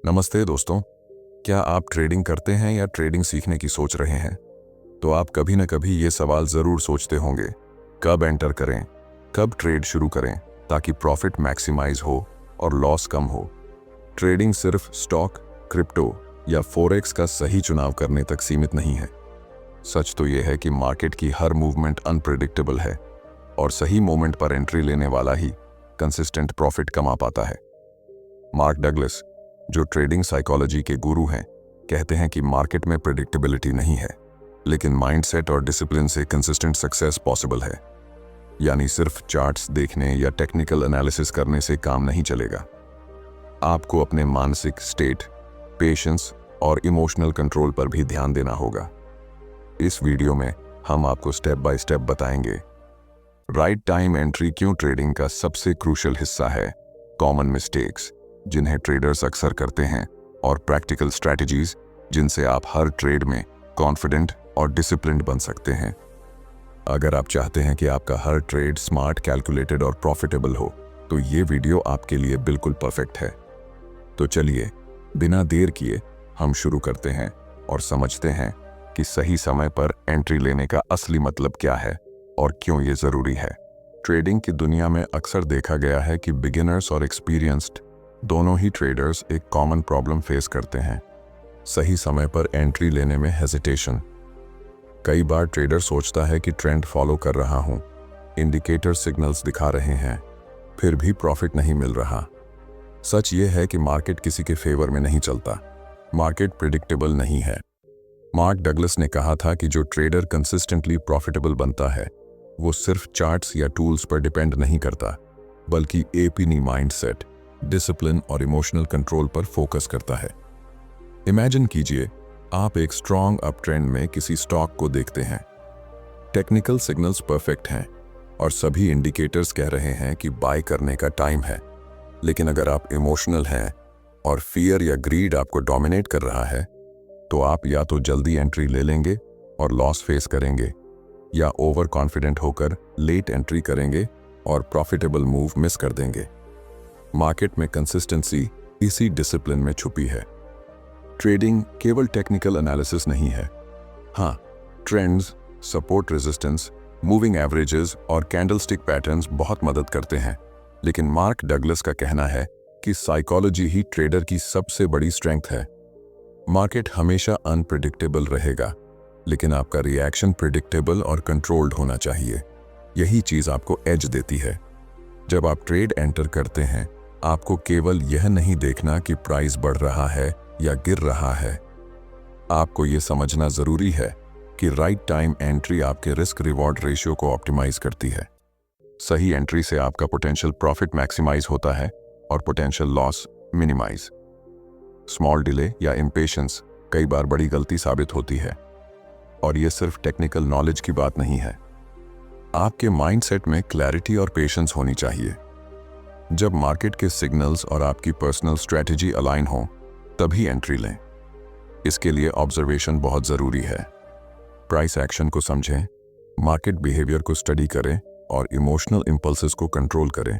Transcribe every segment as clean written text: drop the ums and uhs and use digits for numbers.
नमस्ते दोस्तों। क्या आप ट्रेडिंग करते हैं या ट्रेडिंग सीखने की सोच रहे हैं? तो आप कभी न कभी ये सवाल ज़रूर सोचते होंगे, कब एंटर करें, कब ट्रेड शुरू करें ताकि प्रॉफिट मैक्सिमाइज हो और लॉस कम हो। ट्रेडिंग सिर्फ स्टॉक, क्रिप्टो या फॉरेक्स का सही चुनाव करने तक सीमित नहीं है। सच तो यह है कि मार्केट की हर मूवमेंट अनप्रेडिक्टेबल है और सही मोमेंट पर एंट्री लेने वाला ही कंसिस्टेंट प्रॉफिट कमा पाता है। मार्क डगलस, जो ट्रेडिंग साइकोलॉजी के गुरु हैं, कहते हैं कि मार्केट में प्रेडिक्टेबिलिटी नहीं है, लेकिन माइंडसेट और डिसिप्लिन से कंसिस्टेंट सक्सेस पॉसिबल है। यानी सिर्फ चार्ट्स देखने या टेक्निकल एनालिसिस करने से काम नहीं चलेगा। आपको अपने मानसिक स्टेट, पेशेंस और इमोशनल कंट्रोल पर भी ध्यान देना होगा। इस वीडियो में हम आपको स्टेप बाय स्टेप बताएंगे राइट टाइम एंट्री क्यों ट्रेडिंग का सबसे क्रूशियल हिस्सा है, कॉमन मिस्टेक्स जिन्हें ट्रेडर्स अक्सर करते हैं, और प्रैक्टिकल स्ट्रैटेजीज जिनसे आप हर ट्रेड में कॉन्फिडेंट और डिसिप्लिन्ड बन सकते हैं। अगर आप चाहते हैं कि आपका हर ट्रेड स्मार्ट, कैलकुलेटेड और प्रॉफिटेबल हो, तो ये वीडियो आपके लिए बिल्कुल परफेक्ट है। तो चलिए बिना देर किए हम शुरू करते हैं और समझते हैं कि सही समय पर एंट्री लेने का असली मतलब क्या है और क्यों ये ज़रूरी है। ट्रेडिंग की दुनिया में अक्सर देखा गया है कि बिगिनर्स और एक्सपीरियंस्ड दोनों ही ट्रेडर्स एक कॉमन प्रॉब्लम फेस करते हैं, सही समय पर एंट्री लेने में हेजिटेशन। कई बार ट्रेडर सोचता है कि ट्रेंड फॉलो कर रहा हूं, इंडिकेटर सिग्नल्स दिखा रहे हैं, फिर भी प्रॉफिट नहीं मिल रहा। सच ये है कि मार्केट किसी के फेवर में नहीं चलता, मार्केट प्रिडिक्टेबल नहीं है। मार्क डगलस ने कहा था कि जो ट्रेडर कंसिस्टेंटली प्रॉफिटेबल बनता है, वो सिर्फ चार्ट्स या टूल्स पर डिपेंड नहीं करता, बल्कि एपीनी माइंडसेट, डिसिप्लिन और इमोशनल कंट्रोल पर फोकस करता है। इमेजिन कीजिए, आप एक स्ट्रॉन्ग अप ट्रेंड में किसी स्टॉक को देखते हैं। टेक्निकल सिग्नल्स परफेक्ट हैं और सभी इंडिकेटर्स कह रहे हैं कि बाय करने का टाइम है। लेकिन अगर आप इमोशनल हैं और फियर या ग्रीड आपको डोमिनेट कर रहा है, तो आप या तो जल्दी एंट्री ले लेंगे और लॉस फेस करेंगे, या ओवर कॉन्फिडेंट होकर लेट एंट्री करेंगे और प्रॉफिटेबल मूव मिस कर देंगे। मार्केट में कंसिस्टेंसी इसी डिसिप्लिन में छुपी है। ट्रेडिंग केवल टेक्निकल एनालिसिस नहीं है। हाँ, trends, support resistance, moving averages और कैंडलस्टिक पैटर्न्स बहुत मदद करते हैं, लेकिन मार्क डगलस का कहना है कि साइकोलॉजी ही ट्रेडर की सबसे बड़ी स्ट्रेंथ है। मार्केट हमेशा अनप्रेडिक्टेबल रहेगा, लेकिन आपका रिएक्शन प्रेडिक्टेबल और कंट्रोल्ड होना चाहिए। यही चीज़ आपको एज देती है। जब आप ट्रेड एंटर करते हैं, आपको केवल यह नहीं देखना कि प्राइस बढ़ रहा है या गिर रहा है। आपको यह समझना जरूरी है कि राइट टाइम एंट्री आपके रिस्क रिवॉर्ड रेशियो को ऑप्टिमाइज करती है। सही एंट्री से आपका पोटेंशियल प्रॉफिट मैक्सिमाइज होता है और potential loss minimise. Small delay या इम्पेशंस कई बार बड़ी गलती साबित होती है, और यह सिर्फ टेक्निकल नॉलेज की बात नहीं है। आपके माइंडसेट में क्लैरिटी और पेशेंस होनी चाहिए। जब मार्केट के सिग्नल्स और आपकी पर्सनल स्ट्रेटजी अलाइन हो, तभी एंट्री लें। इसके लिए ऑब्जर्वेशन बहुत ज़रूरी है। प्राइस एक्शन को समझें, मार्केट बिहेवियर को स्टडी करें और इमोशनल इंपल्सेस को कंट्रोल करें।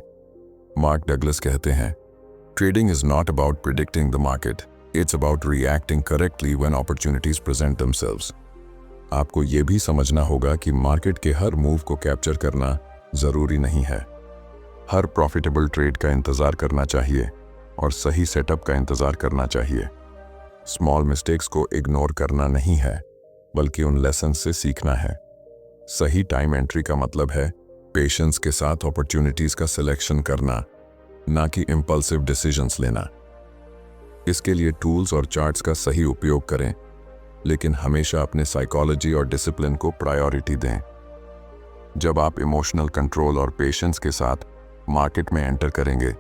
मार्क डगलस कहते हैं, trading is not about predicting the market, it's about reacting correctly when opportunities present themselves. आपको यह भी समझना होगा कि मार्केट के हर मूव को कैप्चर करना ज़रूरी नहीं है। हर प्रॉफिटेबल ट्रेड का इंतज़ार करना चाहिए और सही सेटअप का इंतज़ार करना चाहिए। स्मॉल मिस्टेक्स को इग्नोर करना नहीं है, बल्कि उन लेसन से सीखना है। सही टाइम एंट्री का मतलब है पेशेंस के साथ अपॉर्चुनिटीज़ का सिलेक्शन करना, ना कि इम्पल्सिव डिसीजंस लेना। इसके लिए टूल्स और चार्ट्स का सही उपयोग करें, लेकिन हमेशा अपने साइकोलॉजी और डिसिप्लिन को प्रायोरिटी दें। जब आप इमोशनल कंट्रोल और पेशेंस के साथ मार्केट में एंटर करेंगे,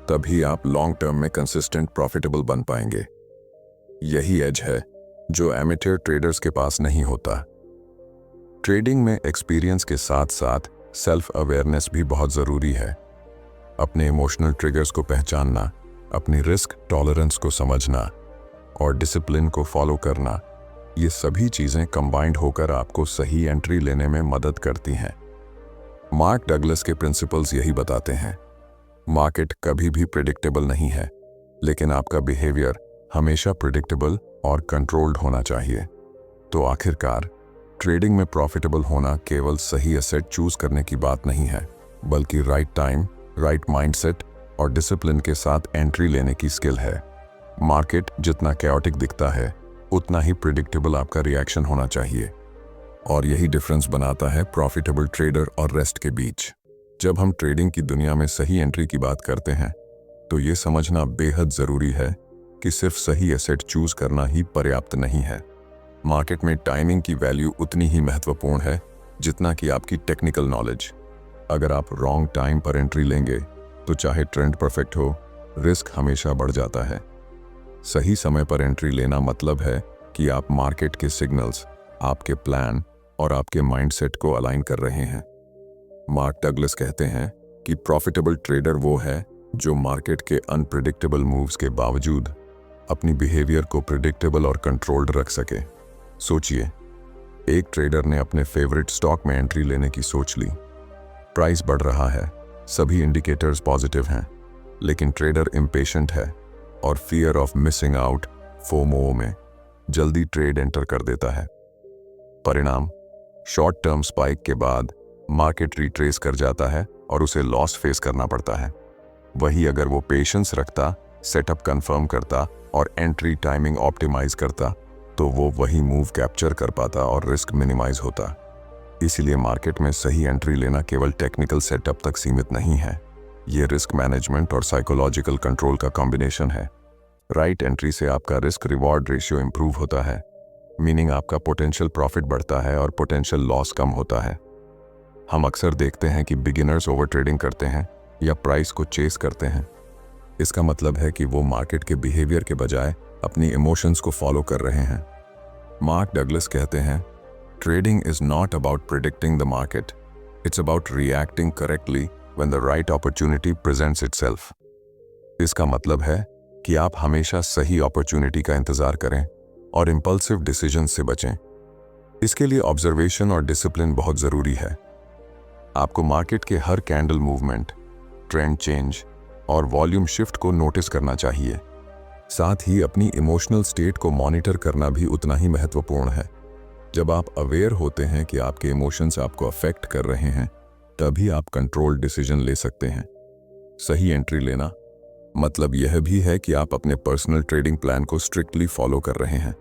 तभी आप लॉन्ग टर्म में कंसिस्टेंट प्रॉफिटेबल बन पाएंगे। यही एज है जो एमेच्योर ट्रेडर्स के पास नहीं होता। ट्रेडिंग में एक्सपीरियंस के साथ साथ सेल्फ अवेयरनेस भी बहुत ज़रूरी है। अपने इमोशनल ट्रिगर्स को पहचानना, अपनी रिस्क टॉलरेंस को समझना और डिसिप्लिन को फॉलो करना, ये सभी चीज़ें कंबाइंड होकर आपको सही एंट्री लेने में मदद करती हैं। मार्क डगलस के प्रिंसिपल्स यही बताते हैं, मार्केट कभी भी प्रेडिक्टेबल नहीं है, लेकिन आपका बिहेवियर हमेशा प्रिडिक्टेबल और कंट्रोल्ड होना चाहिए। तो आखिरकार ट्रेडिंग में प्रॉफिटेबल होना केवल सही एसेट चूज करने की बात नहीं है, बल्कि राइट टाइम, राइट माइंडसेट और डिसिप्लिन के साथ एंट्री लेने की स्किल है। मार्केट जितना कैओटिक दिखता है, उतना ही प्रिडिक्टेबल आपका रिएक्शन होना चाहिए, और यही डिफरेंस बनाता है प्रॉफिटेबल ट्रेडर और रेस्ट के बीच। जब हम ट्रेडिंग की दुनिया में सही एंट्री की बात करते हैं, तो ये समझना बेहद जरूरी है कि सिर्फ सही एसेट चूज करना ही पर्याप्त नहीं है। मार्केट में टाइमिंग की वैल्यू उतनी ही महत्वपूर्ण है जितना कि आपकी टेक्निकल नॉलेज। अगर आप रॉन्ग टाइम पर एंट्री लेंगे तो चाहे ट्रेंड परफेक्ट हो, रिस्क हमेशा बढ़ जाता है। सही समय पर एंट्री लेना मतलब है कि आप मार्केट के सिग्नल्स, आपके प्लान और आपके माइंडसेट को अलाइन कर रहे हैं। मार्क डगलस कहते हैं कि प्रॉफिटेबल ट्रेडर वो है जो मार्केट के अनप्रिडिक्टेबल मूव्स के बावजूद अपनी बिहेवियर को प्रिडिक्टेबल और कंट्रोल्ड रख सके। सोचिए, एक ट्रेडर ने अपने फेवरेट स्टॉक में एंट्री लेने की सोच ली। प्राइस बढ़ रहा है, सभी इंडिकेटर्स पॉजिटिव हैं, लेकिन ट्रेडर इम्पेशेंट है और fear of missing out, FOMO में जल्दी ट्रेड एंटर कर देता है। परिणाम, शॉर्ट टर्म स्पाइक के बाद मार्केट रिट्रेस कर जाता है और उसे लॉस फेस करना पड़ता है। वही अगर वो पेशेंस रखता, सेटअप कंफर्म करता और एंट्री टाइमिंग ऑप्टिमाइज करता, तो वो वही मूव कैप्चर कर पाता और रिस्क मिनिमाइज होता। इसीलिए मार्केट में सही एंट्री लेना केवल टेक्निकल सेटअप तक सीमित नहीं है, ये रिस्क मैनेजमेंट और साइकोलॉजिकल कंट्रोल का कॉम्बिनेशन है। राइट एंट्री से आपका रिस्क रिवॉर्ड रेशियो इंप्रूव होता है, मीनिंग आपका पोटेंशियल प्रॉफिट बढ़ता है और पोटेंशियल लॉस कम होता है। हम अक्सर देखते हैं कि बिगिनर्स ओवर ट्रेडिंग करते हैं या प्राइस को चेस करते हैं। इसका मतलब है कि वो मार्केट के बिहेवियर के बजाय अपनी इमोशंस को फॉलो कर रहे हैं। मार्क डगलस कहते हैं, trading is not about predicting the market, it's about reacting correctly when the right opportunity presents itself. इसका मतलब है कि आप हमेशा सही अपॉर्चुनिटी का इंतजार करें और इंपल्सिव डिसीजन से बचें। इसके लिए ऑब्जर्वेशन और डिसिप्लिन बहुत जरूरी है। आपको मार्केट के हर कैंडल मूवमेंट, ट्रेंड चेंज और वॉल्यूम शिफ्ट को नोटिस करना चाहिए। साथ ही अपनी इमोशनल स्टेट को मॉनिटर करना भी उतना ही महत्वपूर्ण है। जब आप अवेयर होते हैं कि आपके इमोशंस आपको अफेक्ट कर रहे हैं, तभी आप कंट्रोल्ड डिसीजन ले सकते हैं। सही एंट्री लेना मतलब यह भी है कि आप अपने पर्सनल ट्रेडिंग प्लान को स्ट्रिक्टली फॉलो कर रहे हैं।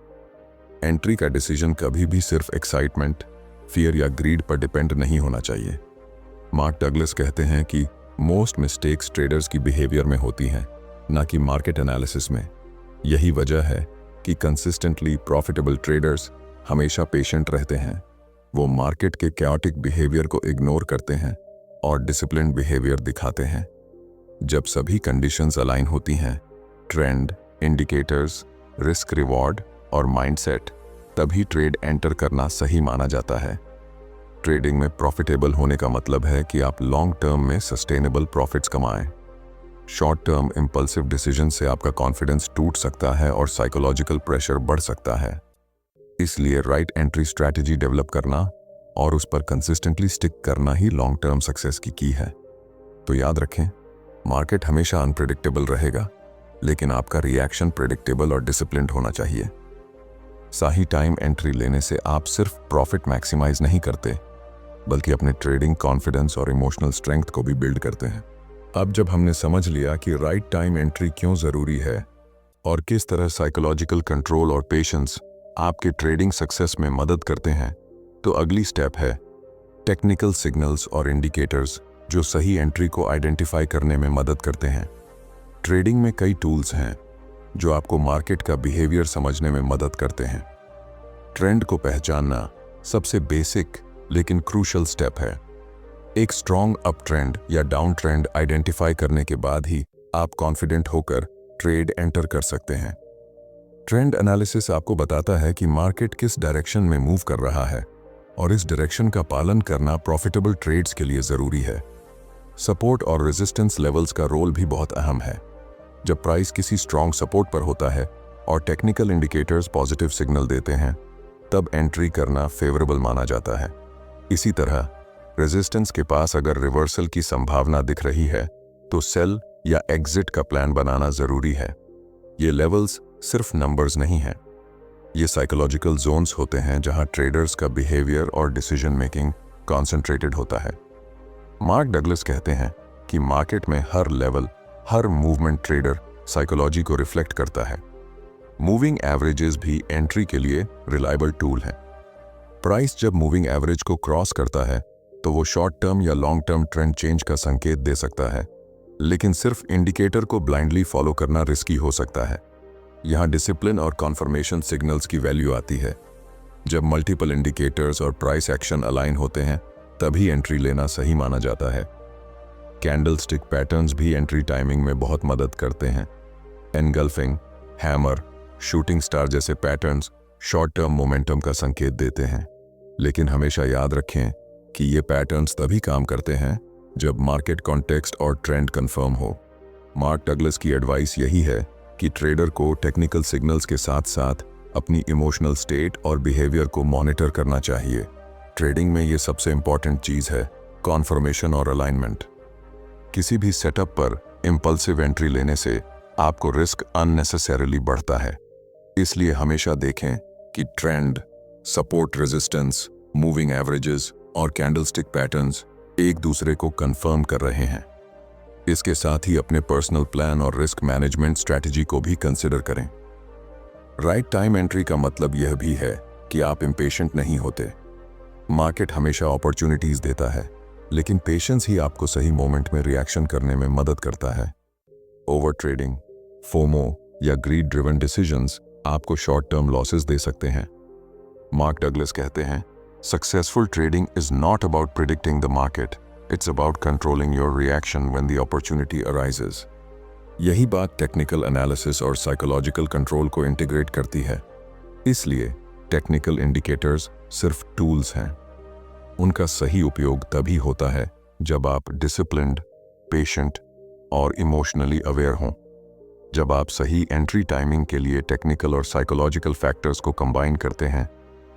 एंट्री का डिसीजन कभी भी सिर्फ एक्साइटमेंट, फियर या ग्रीड पर डिपेंड नहीं होना चाहिए। मार्क डगलस कहते हैं कि मोस्ट मिस्टेक्स ट्रेडर्स की बिहेवियर में होती हैं, ना कि मार्केट एनालिसिस में। यही वजह है कि कंसिस्टेंटली प्रॉफिटेबल ट्रेडर्स हमेशा पेशेंट रहते हैं। वो मार्केट के कैओटिक बिहेवियर को इग्नोर करते हैं और डिसिप्लिन्ड बिहेवियर दिखाते हैं। जब सभी कंडीशंस अलाइन होती हैं, ट्रेंड, इंडिकेटर्स, रिस्क रिवॉर्ड और माइंडसेट, तभी ट्रेड एंटर करना सही माना जाता है। ट्रेडिंग में प्रॉफिटेबल होने का मतलब है कि आप लॉन्ग टर्म में सस्टेनेबल प्रॉफिट्स कमाएं। शॉर्ट टर्म इंपल्सिव डिसीजन से आपका कॉन्फिडेंस टूट सकता है और साइकोलॉजिकल प्रेशर बढ़ सकता है। इसलिए राइट एंट्री स्ट्रैटेजी डेवलप करना और उस पर कंसिस्टेंटली स्टिक करना ही लॉन्ग टर्म सक्सेस की की है। तो याद रखें, मार्केट हमेशा अनप्रेडिक्टेबल रहेगा, लेकिन आपका रिएक्शन प्रेडिक्टेबल और डिसिप्लिन्ड होना चाहिए। सही टाइम एंट्री लेने से आप सिर्फ प्रॉफिट मैक्सिमाइज नहीं करते, बल्कि अपने ट्रेडिंग कॉन्फिडेंस और इमोशनल स्ट्रेंथ को भी बिल्ड करते हैं। अब जब हमने समझ लिया कि राइट टाइम एंट्री क्यों जरूरी है और किस तरह साइकोलॉजिकल कंट्रोल और पेशेंस आपके ट्रेडिंग सक्सेस में मदद करते हैं, तो अगली स्टेप है टेक्निकल सिग्नल्स और इंडिकेटर्स जो सही एंट्री को आइडेंटिफाई करने में मदद करते हैं। ट्रेडिंग में कई टूल्स हैं जो आपको मार्केट का बिहेवियर समझने में मदद करते हैं। ट्रेंड को पहचानना सबसे बेसिक लेकिन क्रूशल स्टेप है। एक स्ट्रॉन्ग अप ट्रेंड या डाउन ट्रेंड आइडेंटिफाई करने के बाद ही आप कॉन्फिडेंट होकर ट्रेड एंटर कर सकते हैं। ट्रेंड एनालिसिस आपको बताता है कि मार्केट किस डायरेक्शन में मूव कर रहा है और इस डायरेक्शन का पालन करना प्रॉफिटेबल ट्रेड्स के लिए जरूरी है। सपोर्ट और रेजिस्टेंस लेवल्स का रोल भी बहुत अहम है। जब प्राइस किसी स्ट्रॉन्ग सपोर्ट पर होता है और टेक्निकल इंडिकेटर्स पॉजिटिव सिग्नल देते हैं, तब एंट्री करना फेवरेबल माना जाता है। इसी तरह रेजिस्टेंस के पास अगर रिवर्सल की संभावना दिख रही है, तो सेल या एग्जिट का प्लान बनाना जरूरी है। ये लेवल्स सिर्फ नंबर्स नहीं हैं। ये साइकोलॉजिकल जोन्स होते हैं जहां ट्रेडर्स का बिहेवियर और डिसीजन मेकिंग कॉन्सेंट्रेटेड होता है। मार्क डगलस कहते हैं कि मार्केट में हर लेवल, हर मूवमेंट ट्रेडर साइकोलॉजी को रिफ्लेक्ट करता है। मूविंग एवरेजेस भी एंट्री के लिए रिलायबल टूल हैं। प्राइस जब मूविंग एवरेज को क्रॉस करता है तो वो शॉर्ट टर्म या लॉन्ग टर्म ट्रेंड चेंज का संकेत दे सकता है, लेकिन सिर्फ इंडिकेटर को ब्लाइंडली फॉलो करना रिस्की हो सकता है। यहाँ डिसिप्लिन और कॉन्फर्मेशन सिग्नल्स की वैल्यू आती है। जब मल्टीपल इंडिकेटर्स और प्राइस एक्शन अलाइन होते हैं तभी एंट्री लेना सही माना जाता है। कैंडलस्टिक पैटर्न्स भी एंट्री टाइमिंग में बहुत मदद करते हैं। एनगल्फिंग, हैमर, शूटिंग स्टार जैसे पैटर्न्स शॉर्ट टर्म मोमेंटम का संकेत देते हैं, लेकिन हमेशा याद रखें कि ये पैटर्न्स तभी काम करते हैं जब मार्केट कॉन्टेक्स्ट और ट्रेंड कंफर्म हो। मार्क डगलस की एडवाइस यही है कि ट्रेडर को टेक्निकल सिग्नल्स के साथ साथ अपनी इमोशनल स्टेट और बिहेवियर को मॉनिटर करना चाहिए। ट्रेडिंग में ये सबसे इंपॉर्टेंट चीज़ है कॉन्फर्मेशन और अलाइनमेंट। किसी भी सेटअप पर इम्पल्सिव एंट्री लेने से आपको रिस्क अननेसेसरीली बढ़ता है। इसलिए हमेशा देखें कि trend, support, resistance, moving averages और कैंडलस्टिक पैटर्न्स एक दूसरे को कंफर्म कर रहे हैं। इसके साथ ही अपने पर्सनल प्लान और रिस्क मैनेजमेंट स्ट्रैटेजी को भी कंसिडर करें। राइट टाइम एंट्री का मतलब यह भी है कि आप इम्पेशेंट नहीं होते। मार्केट हमेशा अपॉर्चुनिटीज देता है, लेकिन पेशेंस ही आपको सही मोमेंट में रिएक्शन करने में मदद करता है। ओवर ट्रेडिंग, फोमो या ग्रीड ड्रिवन डिसीजंस आपको शॉर्ट टर्म लॉसेस दे सकते हैं। मार्क डगलस कहते हैं, successful trading is not about predicting the market, it's about controlling your reaction when the opportunity arises. यही बात टेक्निकल एनालिसिस और साइकोलॉजिकल कंट्रोल को इंटीग्रेट करती है। इसलिए टेक्निकल इंडिकेटर्स सिर्फ टूल्स हैं। उनका सही उपयोग तभी होता है जब आप डिसिप्लिन्ड, पेशेंट और इमोशनली अवेयर हों। जब आप सही एंट्री टाइमिंग के लिए टेक्निकल और साइकोलॉजिकल फैक्टर्स को कंबाइन करते हैं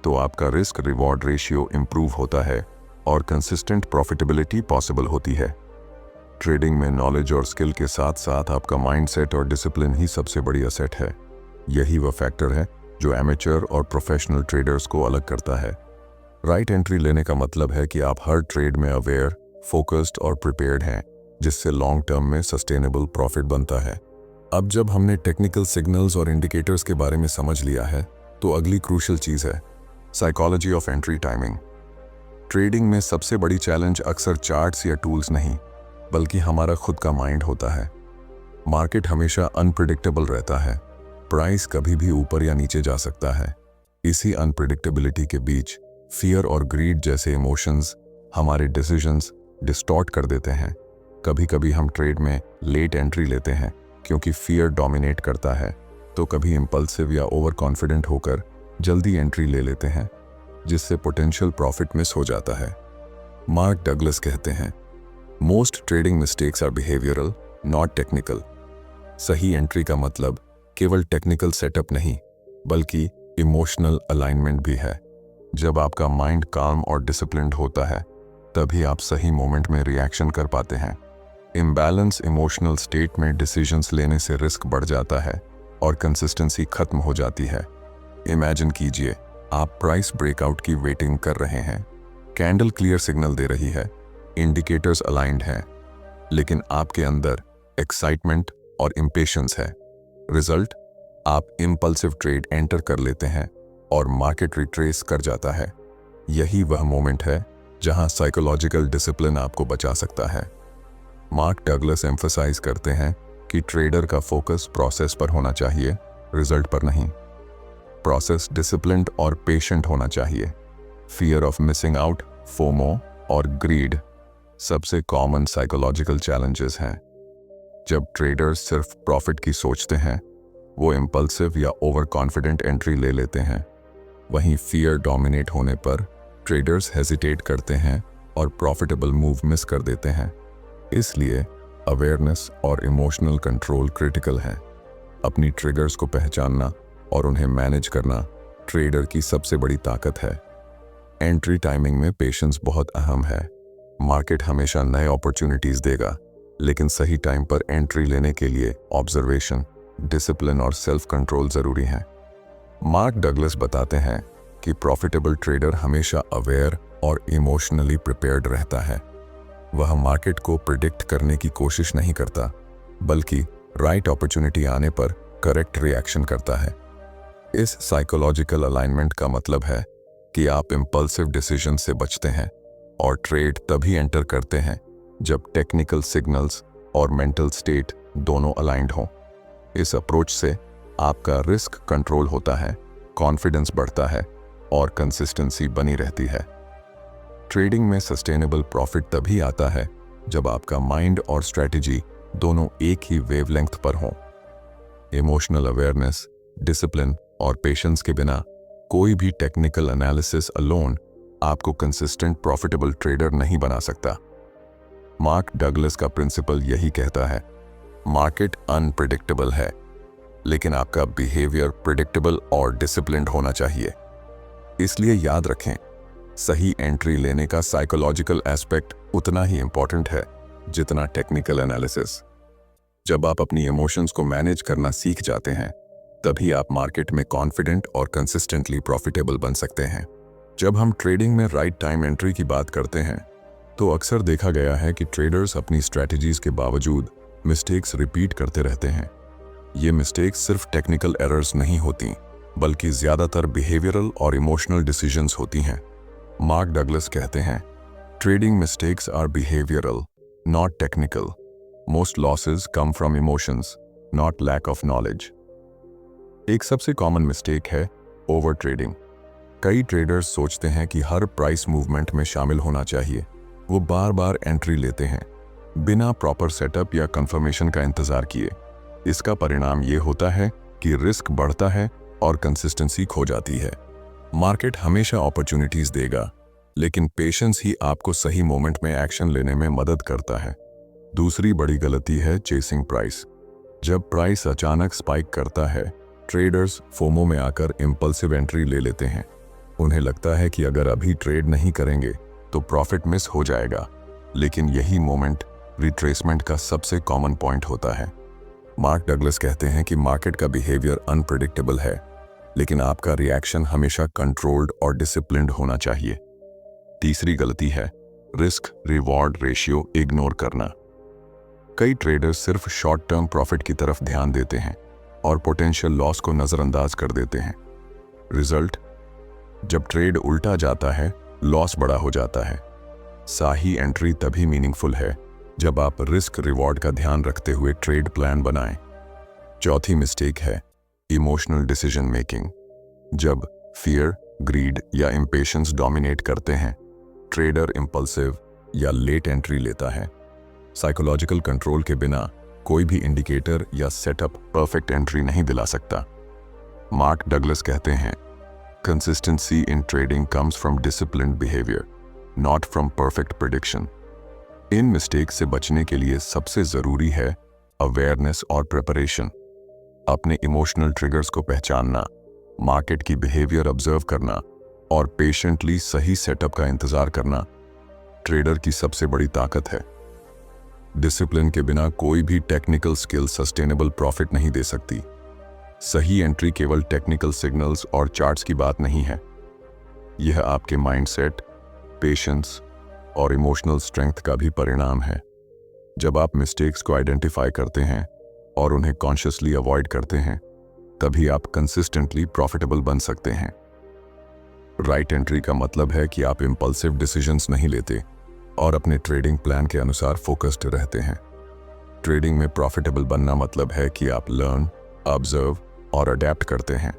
तो आपका रिस्क रिवॉर्ड रेशियो इंप्रूव होता है और कंसिस्टेंट प्रॉफिटेबिलिटी पॉसिबल होती है। ट्रेडिंग में नॉलेज और स्किल के साथ साथ आपका माइंडसेट और डिसिप्लिन ही सबसे बड़ी असेट है। यही वह फैक्टर है जो एमेच्योर और प्रोफेशनल ट्रेडर्स को अलग करता है। राइट एंट्री लेने का मतलब है कि आप हर ट्रेड में अवेयर, फोकस्ड और प्रिपेयर्ड हैं, जिससे लॉन्ग टर्म में सस्टेनेबल प्रॉफिट बनता है। अब जब हमने टेक्निकल सिग्नल्स और इंडिकेटर्स के बारे में समझ लिया है तो अगली क्रूशियल चीज़ है psychology of entry timing. Trading में सबसे बड़ी चैलेंज अक्सर चार्ट्स या टूल्स नहीं, बल्कि हमारा खुद का माइंड होता है। मार्केट हमेशा अनप्रिडिक्टेबल रहता है। प्राइस कभी भी ऊपर या नीचे जा सकता है। इसी अनप्रिडिक्टेबिलिटी के बीच फियर और ग्रीड जैसे इमोशंस हमारे डिसीजंस डिस्टॉर्ट कर देते हैं। कभी कभी हम ट्रेड में लेट एंट्री लेते हैं क्योंकि फियर डोमिनेट करता है, तो कभी इंपल्सिव या ओवर कॉन्फिडेंट होकर जल्दी एंट्री ले लेते हैं, जिससे पोटेंशियल प्रॉफिट मिस हो जाता है। मार्क डगलस कहते हैं, most trading mistakes are behavioural, not technical. सही एंट्री का मतलब केवल टेक्निकल सेटअप नहीं, बल्कि इमोशनल अलाइनमेंट भी है। जब आपका माइंड काम और डिसिप्लिन्ड होता है तभी आप सही मोमेंट में रिएक्शन कर पाते हैं। इम्बैलेंस इमोशनल स्टेट में डिसीजंस लेने से रिस्क बढ़ जाता है और कंसिस्टेंसी खत्म हो जाती है। इमेजिन कीजिए आप प्राइस ब्रेकआउट की वेटिंग कर रहे हैं। कैंडल क्लियर सिग्नल दे रही है, इंडिकेटर्स अलाइंड हैं, लेकिन आपके अंदर एक्साइटमेंट और इम्पेशंस है। रिजल्ट, आप इम्पल्सिव ट्रेड एंटर कर लेते हैं और मार्केट रिट्रेस कर जाता है। यही वह मोमेंट है जहां साइकोलॉजिकल डिसिप्लिन आपको बचा सकता है। मार्क डगलस एम्फसाइज करते हैं कि ट्रेडर का फोकस प्रोसेस पर होना चाहिए, रिजल्ट पर नहीं। प्रोसेस डिसिप्लिन्ड और पेशेंट होना चाहिए। Fear of missing out, FOMO और ग्रीड सबसे कॉमन साइकोलॉजिकल चैलेंजेस हैं। जब ट्रेडर्स सिर्फ प्रॉफिट की सोचते हैं, वो इम्पल्सिव या ओवर कॉन्फिडेंट एंट्री ले लेते हैं। वहीं फियर डोमिनेट होने पर ट्रेडर्स हेजिटेट करते हैं और प्रॉफिटेबल मूव मिस कर देते हैं। इसलिए अवेयरनेस और इमोशनल कंट्रोल क्रिटिकल है। अपनी ट्रिगर्स को पहचानना और उन्हें मैनेज करना ट्रेडर की सबसे बड़ी ताकत है। एंट्री टाइमिंग में पेशेंस बहुत अहम है। मार्केट हमेशा नए अपॉर्चुनिटीज देगा, लेकिन सही टाइम पर एंट्री लेने के लिए ऑब्जर्वेशन, डिसिप्लिन और सेल्फ कंट्रोल जरूरी हैं। मार्क डगलस बताते हैं कि प्रॉफिटेबल ट्रेडर हमेशा अवेयर और इमोशनली प्रिपेयर्ड रहता है। वह मार्केट को प्रिडिक्ट करने की कोशिश नहीं करता, बल्कि राइट अपॉर्चुनिटी आने पर करेक्ट रिएक्शन करता है। इस साइकोलॉजिकल अलाइनमेंट का मतलब है कि आप इंपल्सिव डिसीजन से बचते हैं और ट्रेड तभी एंटर करते हैं जब टेक्निकल सिग्नल्स और मेंटल स्टेट दोनों अलाइंड हों। इस अप्रोच से आपका रिस्क कंट्रोल होता है, कॉन्फिडेंस बढ़ता है और कंसिस्टेंसी बनी रहती है। ट्रेडिंग में सस्टेनेबल प्रॉफिट तभी आता है जब आपका माइंड और स्ट्रेटजी दोनों एक ही वेवलेंथ पर हों। इमोशनल अवेयरनेस, डिसिप्लिन और पेशेंस के बिना कोई भी टेक्निकल एनालिसिस अलोन आपको कंसिस्टेंट प्रॉफिटेबल ट्रेडर नहीं बना सकता। मार्क डगलस का प्रिंसिपल यही कहता है, मार्केट अनप्रिडिक्टेबल है, लेकिन आपका बिहेवियर प्रिडिक्टेबल और डिसिप्लिन्ड होना चाहिए। इसलिए याद रखें, सही एंट्री लेने का साइकोलॉजिकल एस्पेक्ट उतना ही इंपॉर्टेंट है जितना टेक्निकल एनालिसिस। जब आप अपनी इमोशंस को मैनेज करना सीख जाते हैं, तभी आप मार्केट में कॉन्फिडेंट और कंसिस्टेंटली प्रॉफिटेबल बन सकते हैं। जब हम ट्रेडिंग में राइट टाइम एंट्री की बात करते हैं, तो अक्सर देखा गया है कि ट्रेडर्स अपनी स्ट्रैटेजीज के बावजूद मिस्टेक्स रिपीट करते रहते हैं। ये मिस्टेक्स सिर्फ टेक्निकल एरर्स नहीं होती, बल्कि ज्यादातर बिहेवियरल और इमोशनल डिसीजंस होती हैं। मार्क डगलस कहते हैं, trading mistakes are behavioural, not technical. Most losses come from emotions, not lack of knowledge. एक सबसे कॉमन मिस्टेक है ओवर ट्रेडिंग। कई ट्रेडर्स सोचते हैं कि हर प्राइस मूवमेंट में शामिल होना चाहिए। वो बार बार एंट्री लेते हैं बिना प्रॉपर सेटअप या कंफर्मेशन का इंतजार किए। इसका परिणाम ये होता है कि रिस्क बढ़ता है और कंसिस्टेंसी खो जाती है। मार्केट हमेशा अपॉर्चुनिटीज देगा, लेकिन पेशेंस ही आपको सही मोमेंट में एक्शन लेने में मदद करता है। दूसरी बड़ी गलती है चेसिंग प्राइस। जब प्राइस अचानक स्पाइक करता है, ट्रेडर्स फोमो में आकर इंपल्सिव एंट्री ले लेते हैं। उन्हें लगता है कि अगर अभी ट्रेड नहीं करेंगे तो प्रॉफिट मिस हो जाएगा, लेकिन यही मोमेंट रिट्रेसमेंट का सबसे कॉमन पॉइंट होता है। मार्क डगलस कहते हैं कि मार्केट का बिहेवियर अनप्रिडिक्टेबल है, लेकिन आपका रिएक्शन हमेशा कंट्रोल्ड और डिसिप्लिन्ड होना चाहिए। तीसरी गलती है रिस्क रिवॉर्ड रेशियो इग्नोर करना। कई ट्रेडर्स सिर्फ शॉर्ट टर्म प्रॉफिट की तरफ ध्यान देते हैं और पोटेंशियल लॉस को नजरअंदाज कर देते हैं। रिजल्ट, जब ट्रेड उल्टा जाता है, लॉस बड़ा हो जाता है। सही एंट्री तभी मीनिंगफुल है जब आप रिस्क रिवॉर्ड का ध्यान रखते हुए ट्रेड प्लान बनाएं। चौथी मिस्टेक है इमोशनल डिसीजन मेकिंग। जब फियर, ग्रीड या इम्पेशंस डोमिनेट करते हैं, ट्रेडर इंपल्सिव या लेट एंट्री लेता है। साइकोलॉजिकल कंट्रोल के बिना कोई भी इंडिकेटर या सेटअप परफेक्ट एंट्री नहीं दिला सकता। मार्क डगलस कहते हैं, consistency in trading comes from disciplined behaviour, not from perfect prediction. In mistake से बचने के लिए सबसे जरूरी है अवेयरनेस और प्रिपरेशन। अपने इमोशनल ट्रिगर्स को पहचानना, मार्केट की बिहेवियर ऑब्जर्व करना और पेशेंटली सही सेटअप का इंतजार करना ट्रेडर की सबसे बड़ी ताकत है। डिसिप्लिन के बिना कोई भी टेक्निकल स्किल सस्टेनेबल प्रॉफिट नहीं दे सकती। सही एंट्री केवल टेक्निकल सिग्नल्स और चार्ट्स की बात नहीं है। यह आपके माइंडसेट, पेशेंस और इमोशनल स्ट्रेंथ का भी परिणाम है। जब आप मिस्टेक्स को आइडेंटिफाई करते हैं और उन्हें कॉन्शियसली अवॉइड करते हैं, तभी आप कंसिस्टेंटली प्रॉफिटेबल बन सकते हैं। राइट एंट्री का मतलब है कि आप इंपल्सिव डिसीजंस नहीं लेते और अपने ट्रेडिंग प्लान के अनुसार फोकस्ड रहते हैं। ट्रेडिंग में प्रॉफिटेबल बनना मतलब है कि आप लर्न, ऑब्जर्व और अडेप्ट करते हैं।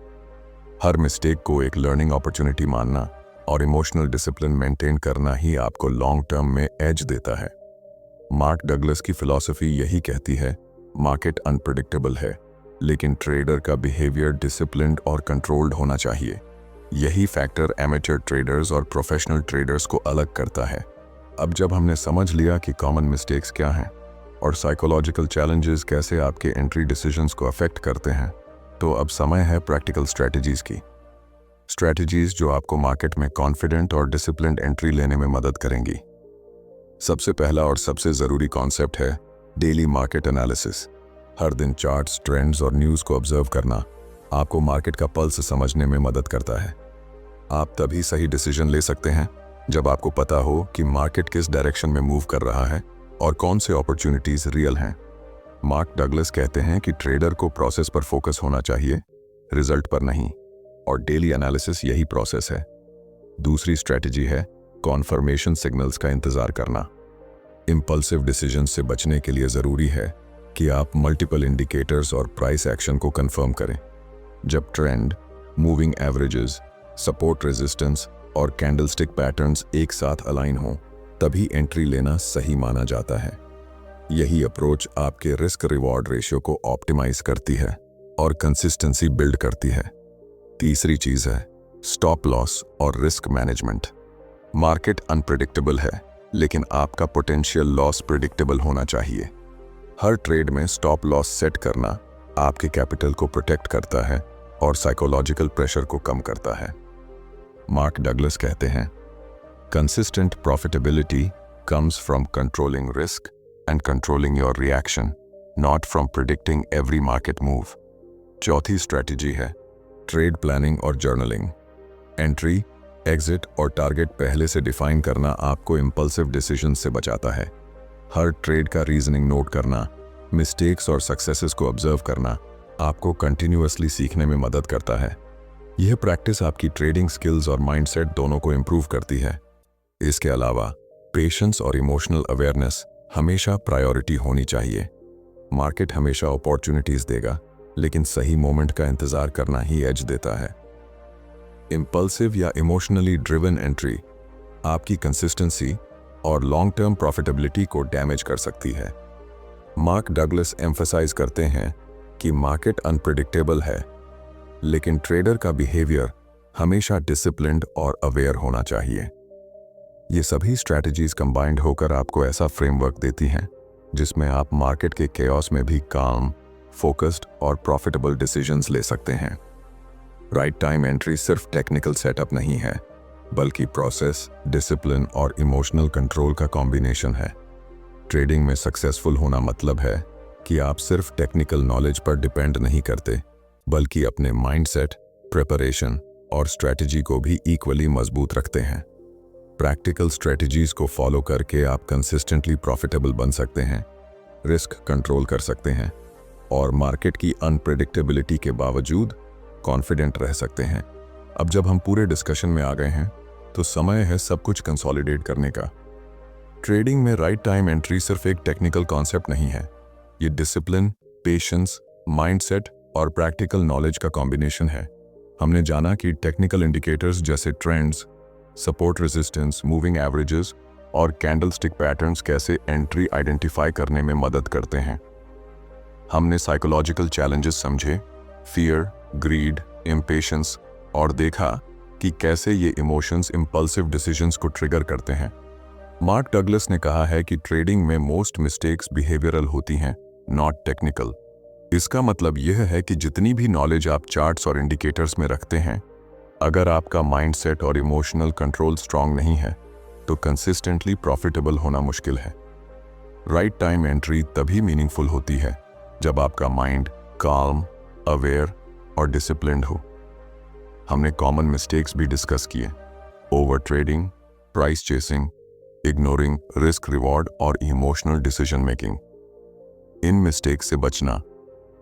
हर मिस्टेक को एक लर्निंग अपॉर्चुनिटी मानना और इमोशनल डिसिप्लिन मेंटेन करना ही आपको लॉन्ग टर्म में एज देता है। मार्क डगलस की फिलॉसफी यही कहती है, मार्केट अनप्रेडिक्टेबल है, लेकिन ट्रेडर का बिहेवियर डिसिप्लिन्ड और कंट्रोल्ड होना चाहिए। यही फैक्टर एमेच्योर ट्रेडर्स और प्रोफेशनल ट्रेडर्स को अलग करता है। अब जब हमने समझ लिया कि कॉमन मिस्टेक्स क्या हैं और साइकोलॉजिकल चैलेंजेस कैसे आपके एंट्री डिसीजंस को अफेक्ट करते हैं, तो अब समय है प्रैक्टिकल स्ट्रैटेजीज की। स्ट्रैटेजीज जो आपको मार्केट में कॉन्फिडेंट और डिसिप्लिन्ड एंट्री लेने में मदद करेंगी। सबसे पहला और सबसे ज़रूरी कॉन्सेप्ट है डेली मार्केट एनालिसिस। हर दिन चार्ट्स, ट्रेंड्स और न्यूज़ को ऑब्जर्व करना आपको मार्केट का पल्स समझने में मदद करता है। आप तभी सही डिसीजन ले सकते हैं जब आपको पता हो कि मार्केट किस डायरेक्शन में मूव कर रहा है और कौन से अपॉर्चुनिटीज रियल हैं। मार्क डगलस कहते हैं कि ट्रेडर को प्रोसेस पर फोकस होना चाहिए, रिजल्ट पर नहीं, और डेली एनालिसिस यही प्रोसेस है। दूसरी स्ट्रेटजी है कॉन्फर्मेशन सिग्नल्स का इंतजार करना। इंपल्सिव डिसीजन से बचने के लिए ज़रूरी है कि आप मल्टीपल इंडिकेटर्स और प्राइस एक्शन को कंफर्म करें। जब trend, moving averages, support resistance और कैंडलस्टिक पैटर्न्स एक साथ अलाइन हों, तभी एंट्री लेना सही माना जाता है। यही अप्रोच आपके रिस्क रिवॉर्ड रेशियो को ऑप्टिमाइज करती है और कंसिस्टेंसी बिल्ड करती है। तीसरी चीज है स्टॉप लॉस और रिस्क मैनेजमेंट। मार्केट अनप्रेडिक्टेबल है, लेकिन आपका पोटेंशियल लॉस प्रेडिक्टेबल होना चाहिए। हर ट्रेड में स्टॉप लॉस सेट करना आपके कैपिटल को प्रोटेक्ट करता है और साइकोलॉजिकल प्रेशर को कम करता है। मार्क डगलस कहते हैं, consistent profitability comes from controlling risk and controlling your reaction, not from predicting every market move. चौथी स्ट्रेटजी है ट्रेड प्लानिंग और जर्नलिंग। एंट्री, एग्जिट और टारगेट पहले से डिफाइन करना आपको इंपल्सिव डिसीजन से बचाता है। हर ट्रेड का रीजनिंग नोट करना, मिस्टेक्स और सक्सेसेस को ऑब्जर्व करना आपको कंटिन्यूअसली सीखने में मदद करता है। यह प्रैक्टिस आपकी ट्रेडिंग स्किल्स और माइंडसेट दोनों को इंप्रूव करती है। इसके अलावा पेशेंस और इमोशनल अवेयरनेस हमेशा प्रायोरिटी होनी चाहिए। मार्केट हमेशा अपॉर्चुनिटीज देगा, लेकिन सही मोमेंट का इंतजार करना ही एज देता है। इंपल्सिव या इमोशनली ड्रिवन एंट्री आपकी कंसिस्टेंसी और लॉन्ग टर्म प्रॉफिटेबिलिटी को डैमेज कर सकती है। मार्क डगलस एम्फसाइज करते हैं कि मार्केट अनप्रेडिक्टेबल है, लेकिन ट्रेडर का बिहेवियर हमेशा डिसिप्लिन्ड और अवेयर होना चाहिए। ये सभी स्ट्रैटेजीज कंबाइंड होकर आपको ऐसा फ्रेमवर्क देती हैं जिसमें आप मार्केट के केओस में भी काम, फोकस्ड और प्रॉफिटेबल डिसीजंस ले सकते हैं। राइट टाइम एंट्री सिर्फ टेक्निकल सेटअप नहीं है, बल्कि प्रोसेस, डिसिप्लिन और इमोशनल कंट्रोल का कॉम्बिनेशन है। ट्रेडिंग में सक्सेसफुल होना मतलब है कि आप सिर्फ टेक्निकल नॉलेज पर डिपेंड नहीं करते, बल्कि अपने माइंडसेट, प्रिपरेशन और स्ट्रेटजी को भी इक्वली मजबूत रखते हैं। प्रैक्टिकल स्ट्रेटजीज को फॉलो करके आप कंसिस्टेंटली प्रॉफिटेबल बन सकते हैं, रिस्क कंट्रोल कर सकते हैं और मार्केट की अनप्रेडिक्टेबिलिटी के बावजूद कॉन्फिडेंट रह सकते हैं। अब जब हम पूरे डिस्कशन में आ गए हैं, तो समय है सब कुछ कंसोलिडेट करने का। ट्रेडिंग में राइट टाइम एंट्री सिर्फ एक टेक्निकल कॉन्सेप्ट नहीं है, ये डिसिप्लिन, पेशेंस, माइंडसेट और प्रैक्टिकल नॉलेज का कॉम्बिनेशन है। हमने जाना कि टेक्निकल इंडिकेटर्स जैसे trends, support resistance, moving averages और कैंडलस्टिक पैटर्न्स कैसे एंट्री आइडेंटिफाई करने में मदद करते हैं। हमने साइकोलॉजिकल चैलेंजेस समझे, फियर, ग्रीड, इम्पेशंस, और देखा कि कैसे ये इमोशंस इंपल्सिव डिसीजंस को ट्रिगर करते हैं। मार्क डगलस ने कहा है कि ट्रेडिंग में मोस्ट मिस्टेक्स बिहेवियरल होती हैं, नॉट टेक्निकल। इसका मतलब यह है कि जितनी भी नॉलेज आप चार्ट्स और इंडिकेटर्स में रखते हैं, अगर आपका माइंडसेट और इमोशनल कंट्रोल स्ट्रांग नहीं है, तो कंसिस्टेंटली प्रॉफिटेबल होना मुश्किल है। राइट टाइम एंट्री तभी मीनिंगफुल होती है जब आपका माइंड काम, अवेयर और डिसिप्लिन्ड हो। हमने कॉमन मिस्टेक्स भी डिस्कस किए, over trading, price chasing, ignoring risk reward और इमोशनल डिसीजन मेकिंग। इन मिस्टेक्स से बचना,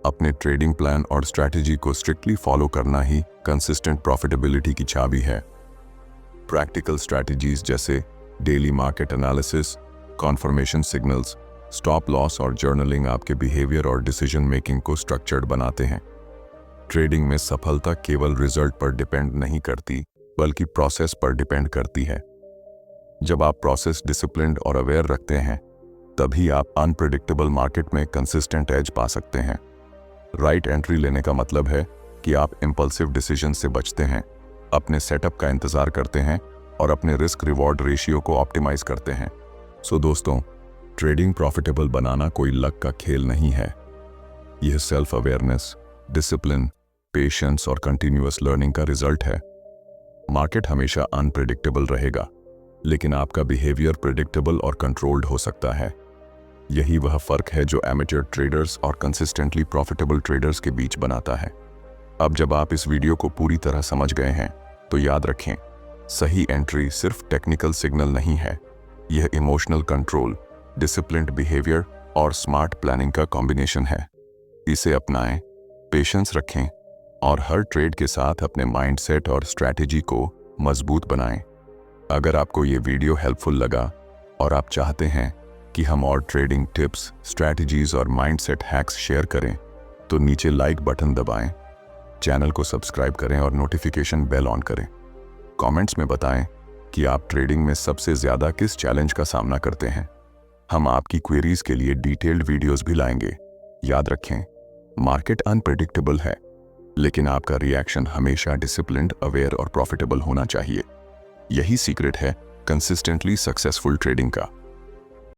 अपने ट्रेडिंग प्लान और स्ट्रैटेजी को स्ट्रिक्टली फॉलो करना ही कंसिस्टेंट प्रॉफिटेबिलिटी की चाबी है। प्रैक्टिकल स्ट्रैटेजीज जैसे daily market analysis, conformation signals, stop loss और जर्नलिंग आपके बिहेवियर और डिसीजन मेकिंग को स्ट्रक्चर्ड बनाते हैं। ट्रेडिंग में सफलता केवल रिजल्ट पर डिपेंड नहीं करती, बल्कि प्रोसेस पर डिपेंड करती है। जब आप प्रोसेस डिसिप्लिन्ड और अवेयर रखते हैं, तभी आप अनप्रेडिक्टेबल मार्केट में कंसिस्टेंट एज पा सकते हैं। राइट एंट्री लेने का मतलब है कि आप इंपल्सिव डिसीजन से बचते हैं, अपने सेटअप का इंतजार करते हैं और अपने रिस्क रिवॉर्ड रेशियो को ऑप्टिमाइज करते हैं। सो दोस्तों, ट्रेडिंग प्रॉफिटेबल बनाना कोई लक का खेल नहीं है। यह सेल्फ अवेयरनेस, डिसिप्लिन, पेशेंस और कंटिन्यूअस लर्निंग का रिजल्ट है। मार्केट हमेशा अनप्रेडिक्टेबल रहेगा, लेकिन आपका बिहेवियर प्रेडिक्टेबल और कंट्रोल्ड हो सकता है। यही वह फर्क है जो एमेच्योर ट्रेडर्स और कंसिस्टेंटली प्रॉफिटेबल ट्रेडर्स के बीच बनाता है। अब जब आप इस वीडियो को पूरी तरह समझ गए हैं तो याद रखें, सही एंट्री सिर्फ टेक्निकल सिग्नल नहीं है, यह इमोशनल कंट्रोल, डिसिप्लिन्ड बिहेवियर और स्मार्ट प्लानिंग का कॉम्बिनेशन है। इसे अपनाएं, पेशेंस रखें और हर ट्रेड के साथ अपने माइंडसेट और स्ट्रैटेजी को मजबूत बनाएं। अगर आपको ये वीडियो हेल्पफुल लगा और आप चाहते हैं कि हम और ट्रेडिंग टिप्स, स्ट्रैटेजीज और माइंडसेट हैक्स शेयर करें, तो नीचे लाइक बटन दबाएं, चैनल को सब्सक्राइब करें और नोटिफिकेशन बेल ऑन करें। कमेंट्स में बताएं कि आप ट्रेडिंग में सबसे ज़्यादा किस चैलेंज का सामना करते हैं। हम आपकी क्वेरीज के लिए डिटेल्ड वीडियोस भी लाएंगे। याद रखें, मार्केट अनप्रेडिक्टेबल है, लेकिन आपका रिएक्शन हमेशा डिसिप्लिन्ड, अवेयर और प्रॉफिटेबल होना चाहिए। यही सीक्रेट है कंसिस्टेंटली सक्सेसफुल ट्रेडिंग का।